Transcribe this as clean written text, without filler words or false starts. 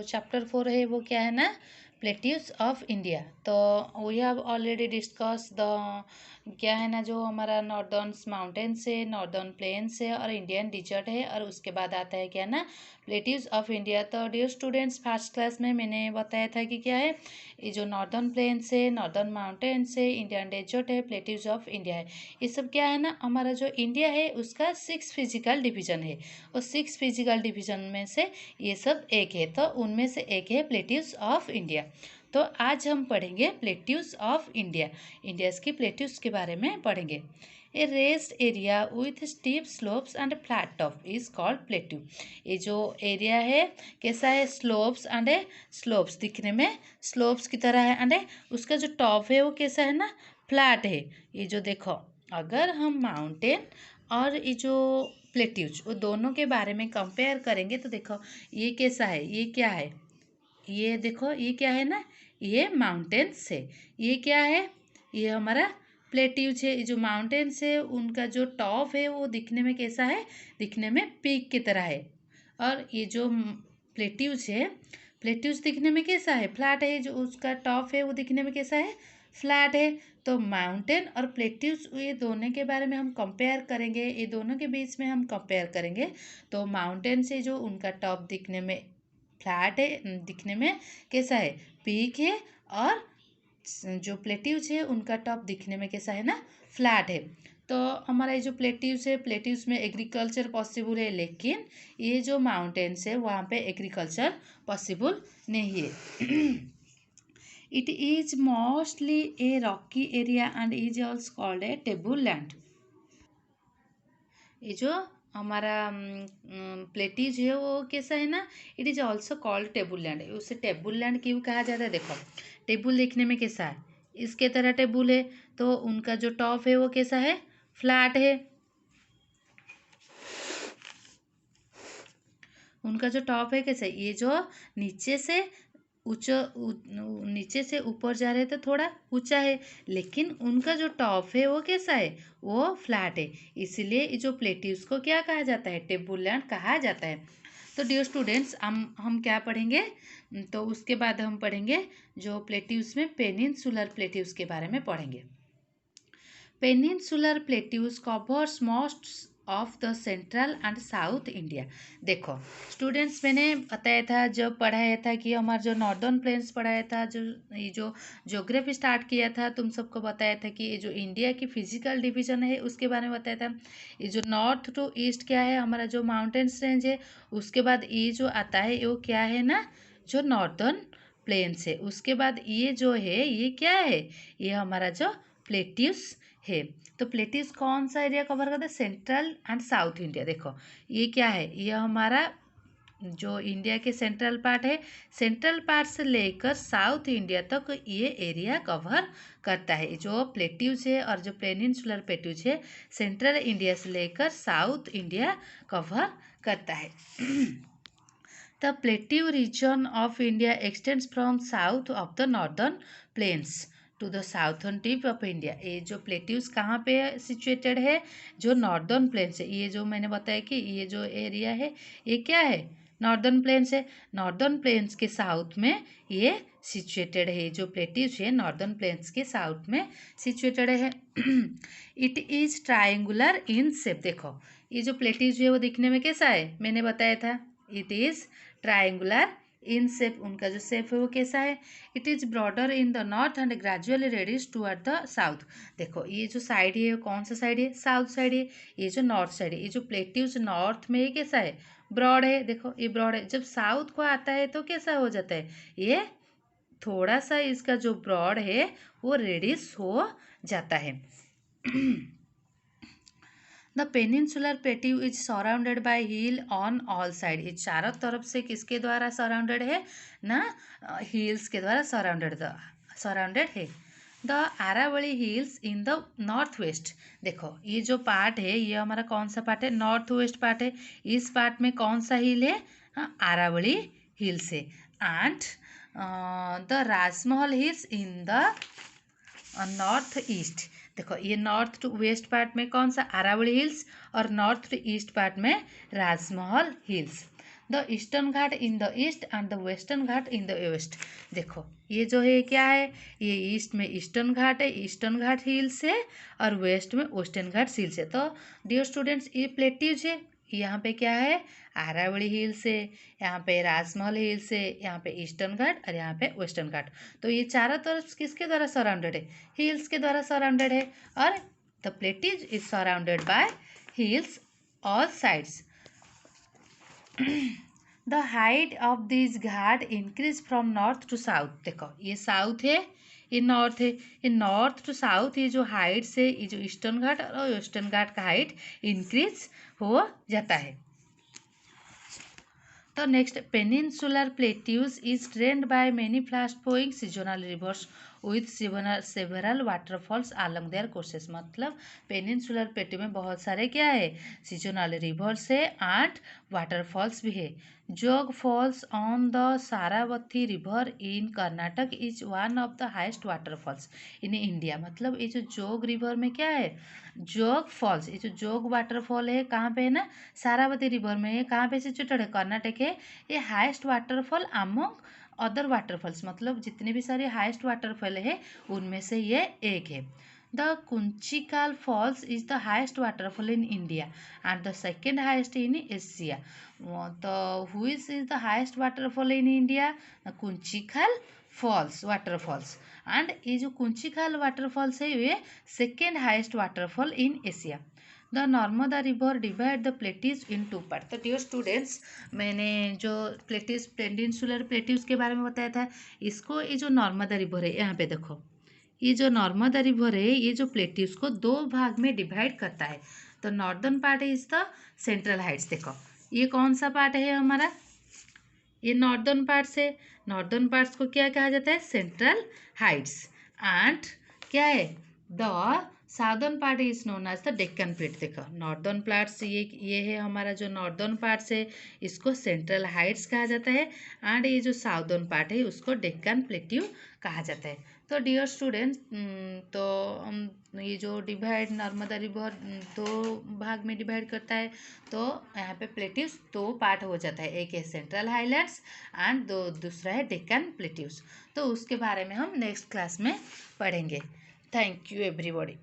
Chapter 4 है वो क्या है ना, प्लेट्यूज ऑफ इंडिया। तो we have already discuss the क्या है ना, जो हमारा नॉर्दर्न माउंटेन्स है, नॉर्दर्न प्लेन्स है और इंडियन डिजर्ट है, और उसके बाद आता है क्या ना, प्लेट्यूज ऑफ इंडिया। तो डियर स्टूडेंट्स, फर्स्ट क्लास में मैंने बताया था कि क्या है, ये जो नॉर्दर्न प्लेन्स है, नॉर्दर्न माउंटेन्स है, इंडियन डेजर्ट है, प्लेट्यूज ऑफ इंडिया है, ये सब क्या है ना, हमारा जो इंडिया है उसका 6 फिजिकल डिवीजन है, और 6 फिजिकल डिवीजन में से ये सब एक है, तो उनमें से एक है प्लेट्यूज ऑफ इंडिया। तो आज हम पढ़ेंगे प्लेट्यूज ऑफ इंडिया, इंडियाज़ की प्लेट्यूज के बारे में पढ़ेंगे। A raised area with steep slopes and flat top is called plateau. ये जो एरिया है कैसा है, स्लोप्स एंड स्लोप्स, दिखने में स्लोप्स की तरह है, एंड उसका जो टॉप है वो कैसा है ना, फ्लैट है। ये जो देखो, अगर हम माउंटेन और ये जो प्लेट्यूज, वो दोनों के बारे में कंपेयर करेंगे तो देखो ये कैसा है, ये क्या है, ये देखो ये क्या है ना, ये माउंटेन्स है, ये क्या है, ये हमारा प्लेट्यूज है। ये जो माउंटेन्स है उनका जो टॉप है वो दिखने में कैसा है, दिखने में पीक की तरह है, और ये जो प्लेट्यूज है, प्लेट्यूज दिखने में कैसा है, फ्लैट है, जो उसका टॉप है वो दिखने में कैसा है, फ्लैट है। तो माउंटेन और प्लेट्यूज, ये दोनों के बारे में हम कंपेयर करेंगे, ये दोनों के बीच में हम कंपेयर करेंगे। तो माउंटेन से जो उनका टॉप दिखने में फ्लैट है, दिखने में कैसा है, पीक है, और जो प्लेट्यूज है उनका टॉप दिखने में कैसा है ना, फ्लैट है। तो हमारा ये जो प्लेट्यूज है, प्लेट्यूज में एग्रीकल्चर पॉसिबल है, लेकिन ये जो माउंटेन्स है वहाँ पे एग्रीकल्चर पॉसिबल नहीं है। It is mostly A Rocky area and is also called a table land. ये जो हमारा प्लेट्यूज है वो कैसा है ना, it is also called table land. उसे टेबल लैंड क्यों कहा जाता है, देखो टेबल देखने में कैसा है, इसके तरह टेबल है, तो उनका जो टॉप है वो कैसा है, फ्लैट है, उनका जो टॉप है कैसा है, ये जो नीचे से ऊंचा नीचे से ऊपर जा रहे हैं तो थोड़ा ऊंचा है, लेकिन उनका जो टॉप है वो कैसा है, वो फ्लैट है, इसलिए ये जो प्लेट्यूज को क्या कहा जाता है, टेबल लैंड कहा जाता है। तो डियर स्टूडेंट्स, हम क्या पढ़ेंगे, तो उसके बाद हम पढ़ेंगे जो प्लेट्यूज में पेनिनसुलर प्लेट्यूज के बारे में पढ़ेंगे। Peninsular plateaus covers most of the central and south India. देखो स्टूडेंट्स, मैंने बताया था जब पढ़ाया था कि हमारा जो नॉर्दर्न प्लेन्स पढ़ाया था, जो ये जो ज्योग्राफी स्टार्ट किया था, तुम सबको बताया था कि ये जो इंडिया की फिजिकल डिवीजन है उसके बारे में बताया था। ये जो नॉर्थ टू ईस्ट क्या है, हमारा जो माउंटेन्स रेंज है, उसके बाद ये जो आता है वो क्या है ना, जो नॉर्दर्न प्लेन्स है, उसके बाद ये जो है ये क्या है, ये हमारा जो प्लेट्यूज है। तो प्लेट्यूज कौन सा एरिया कवर करता है, सेंट्रल एंड साउथ इंडिया। देखो ये क्या है, ये हमारा जो इंडिया के सेंट्रल पार्ट है, सेंट्रल पार्ट से लेकर साउथ इंडिया तक ये एरिया कवर करता है। जो प्लेट्यूज है और जो पेनिनसुलर प्लेट्यूज है, सेंट्रल इंडिया से लेकर साउथ इंडिया कवर करता है। The plateau region of India extends from south of the northern plains to the southern tip of India. ये जो प्लेट्यूज कहाँ पे सिचुएटेड है, जो नॉर्दर्न प्लेन्स है, ये जो मैंने बताया कि ये जो एरिया है ये क्या है, नॉर्दर्न प्लेन्स है, नॉर्दर्न प्लेन्स के साउथ में ये सिचुएटेड है, जो प्लेट्यूज है नॉर्दर्न प्लेन्स के साउथ में सिचुएटेड है। It is triangular in shape. देखो ये जो प्लेट्यूज है वो दिखने में कैसा है, मैंने बताया था, it is triangular in shape, उनका जो शेप है वो कैसा है, it is broader in the north and gradually reddish toward the south. देखो ये जो साइड है कौन सा साइड है, साउथ साइड है, ये जो नॉर्थ साइड है, ये जो प्लेट्यूज नॉर्थ में ये कैसा है, ब्रॉड है, देखो ये ब्रॉड है, जब साउथ को आता है तो कैसा हो जाता है, ये थोड़ा सा इसका जो ब्रॉड है वो रेडिश हो जाता है। The peninsular plateau is surrounded bye hill on all side. ये चारों तरफ से किसके द्वारा सराउंडेड है ना, हिल्स के द्वारा सराउंडेड है। The Aravalli hills in the north west. देखो ये जो पार्ट है ये हमारा कौन सा पार्ट है, नॉर्थ वेस्ट पार्ट है, इस पार्ट में कौन सा हिल है, अरावली हिल्स है। And the Rajmahal hills in the north east. देखो ये नॉर्थ टू वेस्ट पार्ट में कौन सा, अरावली हिल्स, और नॉर्थ टू ईस्ट पार्ट में Rajmahal hills. The eastern Ghat in the east and the western Ghat in the west. देखो ये जो है क्या है, ये ईस्ट में ईस्टर्न घाट है, ईस्टर्न घाट हिल्स है, और वेस्ट में वेस्टर्न घाट हिल्स है। तो डियर स्टूडेंट्स ये प्लेट्यूज है, यहाँ पे क्या है, आरावली हिल्स है, यहाँ पे राजमहल हिल्स है, यहाँ पे ईस्टर्न घाट और यहाँ पे वेस्टर्न घाट। तो ये चारों तरफ किसके द्वारा सराउंडेड है, हिल्स के द्वारा सराउंडेड है, और the plateaus is surrounded by hills all sides. The height of this ghat increase from north to south. देखो ये साउथ है, ये नॉर्थ है, ये नॉर्थ टू साउथ, ये जो हाइट से ये जो ईस्टर्न घाट और वेस्टर्न घाट का हाइट इंक्रीज हो जाता है। तो next, peninsular plateaus is drained by many fast flowing seasonal rivers with several waterfalls along their courses. मतलब पेनिनसुलर प्लेट्यू में बहुत सारे क्या है, सीजनल रिवर्स है एंड वाटरफॉल्स भी है। Jog falls on the Sharavati river in Karnataka is one of the highest waterfalls in India. मतलब ये जो जोग रिवर में क्या है, जोग फॉल्स, ये जो जोग वाटरफॉल है कहाँ पे है ना, सारावती रिवर में है। कहाँ पे सिचुएटेड है, कर्नाटक है। ये highest waterfall among other waterfalls, मतलब जितने भी सारे हाईएस्ट वाटरफॉल है उनमें से ये एक है। The Kunchikal falls is the highest waterfall in India and the second highest in Asia. तो which is the highest waterfall in India, Kunchikal falls waterfalls, and ये जो कुंचिकाल वाटरफॉल्स है ये second highest waterfall in Asia. The Narmada river divide the plateaus in two part. तो dear students, मैंने जो plateaus peninsular plateaus के बारे में बताया था, इसको ये जो नर्मदा रिवर है, यहाँ पे देखो ये जो नर्मदा रिवर है ये जो प्लेट्यूज को दो भाग में डिवाइड करता है। तो northern part is the central Heights. देखो ये कौन सा पार्ट है हमारा, ये नॉर्दर्न पार्ट्स है। नॉर्दर्न पार्ट्स को क्या कहा जाता है, सेंट्रल हाइट्स, एंड क्या है, the southern part is known as the Deccan plate. देखो नॉर्दर्न पार्ट्स ये है हमारा जो नॉर्दर्न पार्ट्स है, इसको सेंट्रल हाइट्स कहा जाता है, एंड ये जो साउदर्न पार्ट है उसको डेक्कन प्लेट्यू कहा जाता है। तो डियर स्टूडेंट्स, तो ये जो डिवाइड नर्मदा रिवर दो भाग में डिवाइड करता है, तो यहाँ पे प्लेट्यूज दो पार्ट हो जाता है, एक है सेंट्रल हाईलैंड्स एंड दूसरा है डेक्कन प्लेट्यूज। तो उसके बारे में हम नेक्स्ट क्लास में पढ़ेंगे। Thank you everybody.